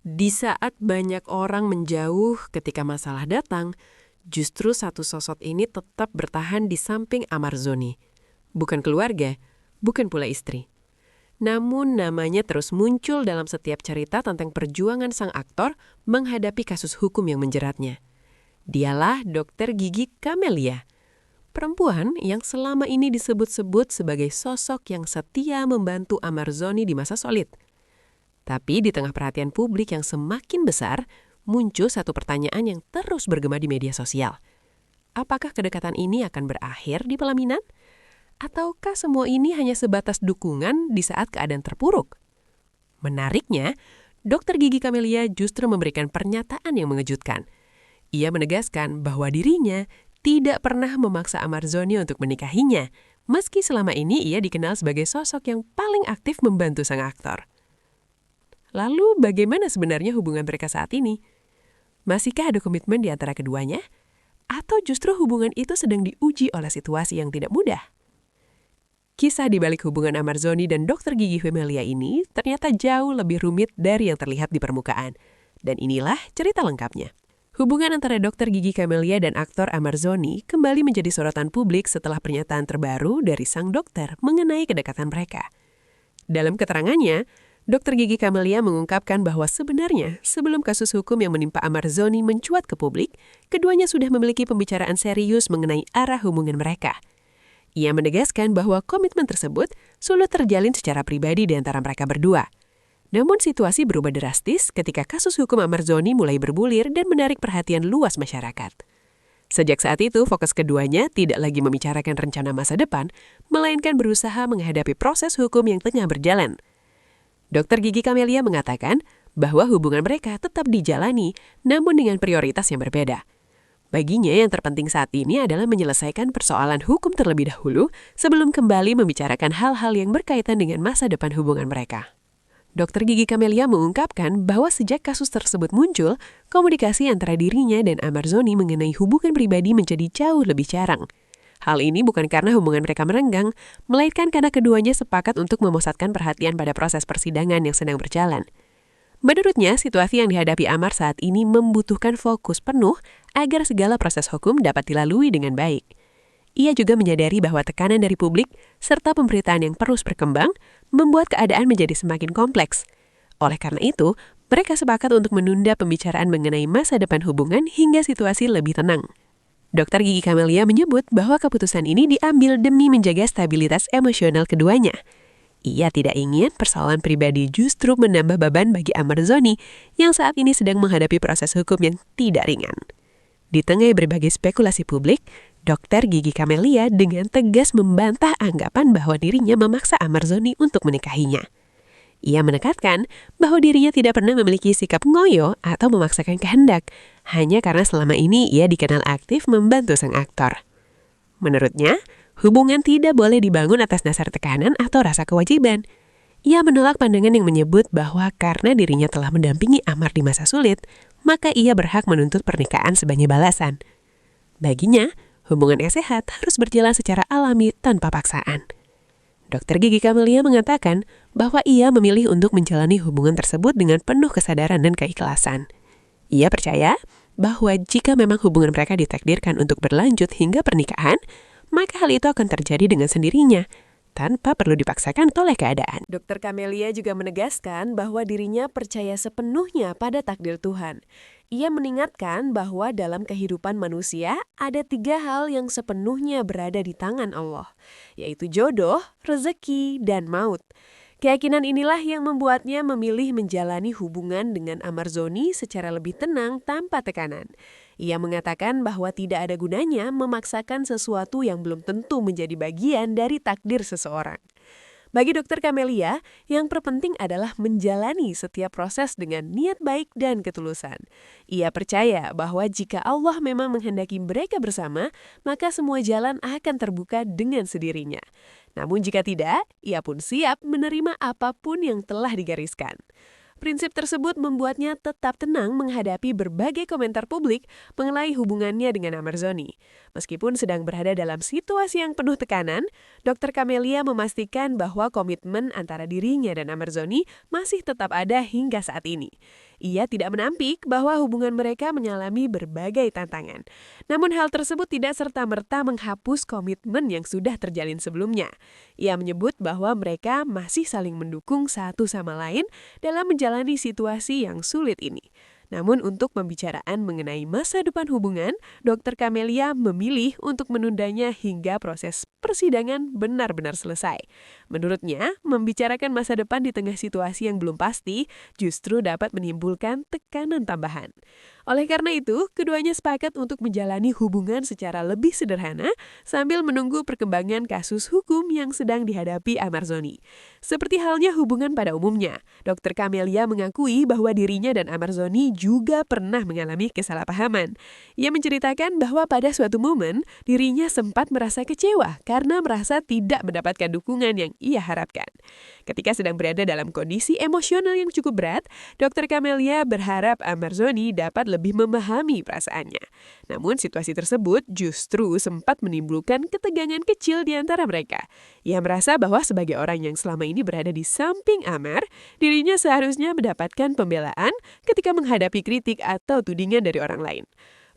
Di saat banyak orang menjauh ketika masalah datang, justru satu sosok ini tetap bertahan di samping Amarzoni. Bukan keluarga, bukan pula istri. Namun namanya terus muncul dalam setiap cerita tentang perjuangan sang aktor menghadapi kasus hukum yang menjeratnya. Dialah Dr. Gigi Camelia, perempuan yang selama ini disebut-sebut sebagai sosok yang setia membantu Amarzoni di masa sulit. Tapi di tengah perhatian publik yang semakin besar, muncul satu pertanyaan yang terus bergema di media sosial. Apakah kedekatan ini akan berakhir di pelaminan? Ataukah semua ini hanya sebatas dukungan di saat keadaan terpuruk? Menariknya, Dr. Gigi Camelia justru memberikan pernyataan yang mengejutkan. Ia menegaskan bahwa dirinya tidak pernah memaksa Amarzoni untuk menikahinya, meski selama ini ia dikenal sebagai sosok yang paling aktif membantu sang aktor. Lalu bagaimana sebenarnya hubungan mereka saat ini? Masihkah ada komitmen di antara keduanya? Atau justru hubungan itu sedang diuji oleh situasi yang tidak mudah? Kisah di balik hubungan Amarzoni dan Dr. Gigi Camelia ini ternyata jauh lebih rumit dari yang terlihat di permukaan. Dan inilah cerita lengkapnya. Hubungan antara Dr. Gigi Camelia dan aktor Amarzoni kembali menjadi sorotan publik setelah pernyataan terbaru dari sang dokter mengenai kedekatan mereka. Dalam keterangannya, Dr. Gigi Camelia mengungkapkan bahwa sebenarnya sebelum kasus hukum yang menimpa Amarzoni mencuat ke publik, keduanya sudah memiliki pembicaraan serius mengenai arah hubungan mereka. Ia menegaskan bahwa komitmen tersebut sulit terjalin secara pribadi di antara mereka berdua. Namun situasi berubah drastis ketika kasus hukum Amarzoni mulai bergulir dan menarik perhatian luas masyarakat. Sejak saat itu, fokus keduanya tidak lagi membicarakan rencana masa depan, melainkan berusaha menghadapi proses hukum yang tengah berjalan. Dr. Gigi Camelia mengatakan bahwa hubungan mereka tetap dijalani, namun dengan prioritas yang berbeda. Baginya yang terpenting saat ini adalah menyelesaikan persoalan hukum terlebih dahulu sebelum kembali membicarakan hal-hal yang berkaitan dengan masa depan hubungan mereka. Dr. Gigi Camelia mengungkapkan bahwa sejak kasus tersebut muncul, komunikasi antara dirinya dan Amarzoni mengenai hubungan pribadi menjadi jauh lebih jarang. Hal ini bukan karena hubungan mereka merenggang, melainkan karena keduanya sepakat untuk memusatkan perhatian pada proses persidangan yang sedang berjalan. Menurutnya, situasi yang dihadapi Amar saat ini membutuhkan fokus penuh agar segala proses hukum dapat dilalui dengan baik. Ia juga menyadari bahwa tekanan dari publik serta pemberitaan yang terus berkembang membuat keadaan menjadi semakin kompleks. Oleh karena itu, mereka sepakat untuk menunda pembicaraan mengenai masa depan hubungan hingga situasi lebih tenang. Dr. Gigi Camelia menyebut bahwa keputusan ini diambil demi menjaga stabilitas emosional keduanya. Ia tidak ingin persoalan pribadi justru menambah beban bagi Amarzoni yang saat ini sedang menghadapi proses hukum yang tidak ringan. Di tengah berbagai spekulasi publik, Dr. Gigi Camelia dengan tegas membantah anggapan bahwa dirinya memaksa Amarzoni untuk menikahinya. Ia menekankan bahwa dirinya tidak pernah memiliki sikap ngoyo atau memaksakan kehendak, hanya karena selama ini ia dikenal aktif membantu sang aktor. Menurutnya, hubungan tidak boleh dibangun atas dasar tekanan atau rasa kewajiban. Ia menolak pandangan yang menyebut bahwa karena dirinya telah mendampingi Amar di masa sulit, maka ia berhak menuntut pernikahan sebagai balasan. Baginya, hubungan yang sehat harus berjalan secara alami tanpa paksaan. Dr. Gigi Camelia mengatakan bahwa ia memilih untuk menjalani hubungan tersebut dengan penuh kesadaran dan keikhlasan. Ia percaya bahwa jika memang hubungan mereka ditakdirkan untuk berlanjut hingga pernikahan, maka hal itu akan terjadi dengan sendirinya, tanpa perlu dipaksakan oleh keadaan. Dr. Camelia juga menegaskan bahwa dirinya percaya sepenuhnya pada takdir Tuhan. Ia mengingatkan bahwa dalam kehidupan manusia ada 3 hal yang sepenuhnya berada di tangan Allah, yaitu jodoh, rezeki, dan maut. Keyakinan inilah yang membuatnya memilih menjalani hubungan dengan Amarzoni secara lebih tenang tanpa tekanan. Ia mengatakan bahwa tidak ada gunanya memaksakan sesuatu yang belum tentu menjadi bagian dari takdir seseorang. Bagi Dr. Camelia, yang terpenting adalah menjalani setiap proses dengan niat baik dan ketulusan. Ia percaya bahwa jika Allah memang menghendaki mereka bersama, maka semua jalan akan terbuka dengan sendirinya. Namun jika tidak, ia pun siap menerima apapun yang telah digariskan. Prinsip tersebut membuatnya tetap tenang menghadapi berbagai komentar publik mengenai hubungannya dengan Amarzoni. Meskipun sedang berada dalam situasi yang penuh tekanan, Dr. Camelia memastikan bahwa komitmen antara dirinya dan Amarzoni masih tetap ada hingga saat ini. Ia tidak menampik bahwa hubungan mereka mengalami berbagai tantangan. Namun hal tersebut tidak serta-merta menghapus komitmen yang sudah terjalin sebelumnya. Ia menyebut bahwa mereka masih saling mendukung satu sama lain dalam menjalani situasi yang sulit ini. Namun untuk pembicaraan mengenai masa depan hubungan, Dr. Camelia memilih untuk menundanya hingga proses persidangan benar-benar selesai. Menurutnya, membicarakan masa depan di tengah situasi yang belum pasti justru dapat menimbulkan tekanan tambahan. Oleh karena itu, keduanya sepakat untuk menjalani hubungan secara lebih sederhana sambil menunggu perkembangan kasus hukum yang sedang dihadapi Amarzoni. Seperti halnya hubungan pada umumnya, Dr. Camelia mengakui bahwa dirinya dan Amarzoni juga pernah mengalami kesalahpahaman. Ia menceritakan bahwa pada suatu momen, dirinya sempat merasa kecewa karena merasa tidak mendapatkan dukungan yang ia harapkan. Ketika sedang berada dalam kondisi emosional yang cukup berat, Dr. Camelia berharap Amarzoni dapat lebih memahami perasaannya. Namun situasi tersebut justru sempat menimbulkan ketegangan kecil di antara mereka. Ia merasa bahwa sebagai orang yang selama ini berada di samping Amar, dirinya seharusnya mendapatkan pembelaan ketika menghadapi kritik atau tudingan dari orang lain.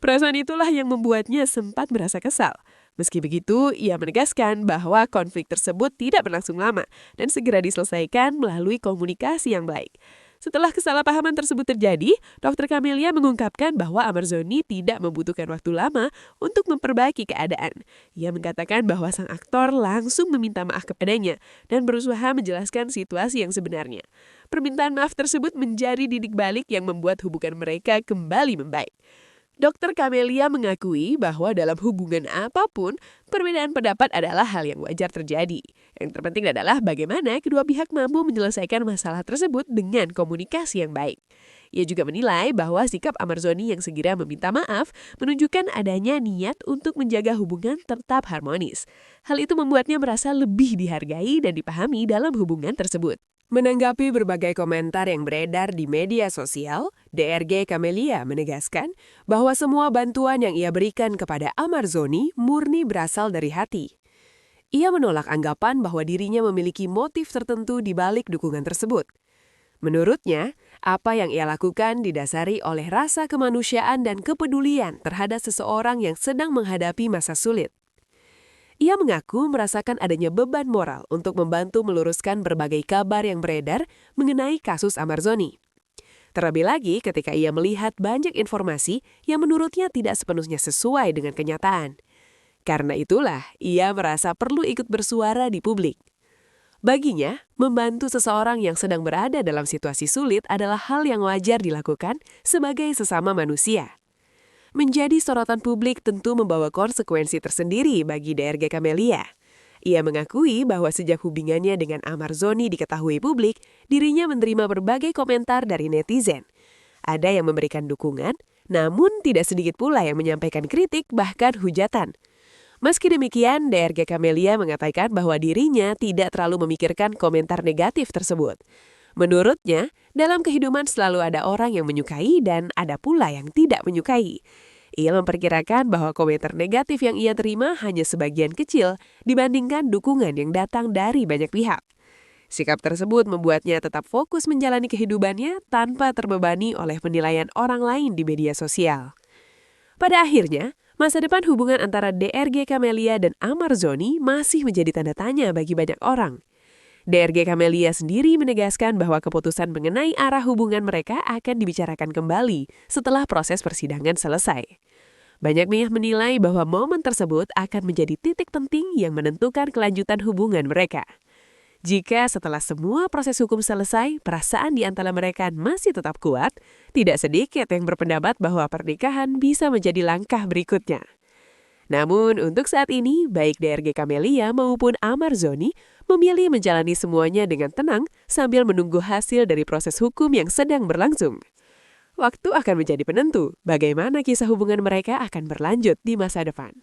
Perasaan itulah yang membuatnya sempat merasa kesal. Meski begitu, ia menegaskan bahwa konflik tersebut tidak berlangsung lama dan segera diselesaikan melalui komunikasi yang baik. Setelah kesalahpahaman tersebut terjadi, Dr. Camelia mengungkapkan bahwa Amarzoni tidak membutuhkan waktu lama untuk memperbaiki keadaan. Ia mengatakan bahwa sang aktor langsung meminta maaf kepadanya dan berusaha menjelaskan situasi yang sebenarnya. Permintaan maaf tersebut menjadi titik balik yang membuat hubungan mereka kembali membaik. Dr. Camelia mengakui bahwa dalam hubungan apapun, perbedaan pendapat adalah hal yang wajar terjadi. Yang terpenting adalah bagaimana kedua pihak mampu menyelesaikan masalah tersebut dengan komunikasi yang baik. Ia juga menilai bahwa sikap Amarzoni yang segera meminta maaf menunjukkan adanya niat untuk menjaga hubungan tetap harmonis. Hal itu membuatnya merasa lebih dihargai dan dipahami dalam hubungan tersebut. Menanggapi berbagai komentar yang beredar di media sosial, DRG Camelia menegaskan bahwa semua bantuan yang ia berikan kepada Amarzoni murni berasal dari hati. Ia menolak anggapan bahwa dirinya memiliki motif tertentu di balik dukungan tersebut. Menurutnya, apa yang ia lakukan didasari oleh rasa kemanusiaan dan kepedulian terhadap seseorang yang sedang menghadapi masa sulit. Ia mengaku merasakan adanya beban moral untuk membantu meluruskan berbagai kabar yang beredar mengenai kasus Amarzoni. Terlebih lagi ketika ia melihat banyak informasi yang menurutnya tidak sepenuhnya sesuai dengan kenyataan. Karena itulah, ia merasa perlu ikut bersuara di publik. Baginya, membantu seseorang yang sedang berada dalam situasi sulit adalah hal yang wajar dilakukan sebagai sesama manusia. Menjadi sorotan publik tentu membawa konsekuensi tersendiri bagi DRG Camelia. Ia mengakui bahwa sejak hubungannya dengan Amarzoni diketahui publik, dirinya menerima berbagai komentar dari netizen. Ada yang memberikan dukungan, namun tidak sedikit pula yang menyampaikan kritik bahkan hujatan. Meski demikian, DRG Camelia mengatakan bahwa dirinya tidak terlalu memikirkan komentar negatif tersebut. Menurutnya, dalam kehidupan selalu ada orang yang menyukai dan ada pula yang tidak menyukai. Ia memperkirakan bahwa komentar negatif yang ia terima hanya sebagian kecil dibandingkan dukungan yang datang dari banyak pihak. Sikap tersebut membuatnya tetap fokus menjalani kehidupannya tanpa terbebani oleh penilaian orang lain di media sosial. Pada akhirnya, masa depan hubungan antara DRG Camelia dan Amarzoni masih menjadi tanda tanya bagi banyak orang. DRG Camelia sendiri menegaskan bahwa keputusan mengenai arah hubungan mereka akan dibicarakan kembali setelah proses persidangan selesai. Banyak pihak menilai bahwa momen tersebut akan menjadi titik penting yang menentukan kelanjutan hubungan mereka. Jika setelah semua proses hukum selesai, perasaan di antara mereka masih tetap kuat, tidak sedikit yang berpendapat bahwa pernikahan bisa menjadi langkah berikutnya. Namun untuk saat ini, baik DRG Camelia maupun Amarzoni memilih menjalani semuanya dengan tenang sambil menunggu hasil dari proses hukum yang sedang berlangsung. Waktu akan menjadi penentu bagaimana kisah hubungan mereka akan berlanjut di masa depan.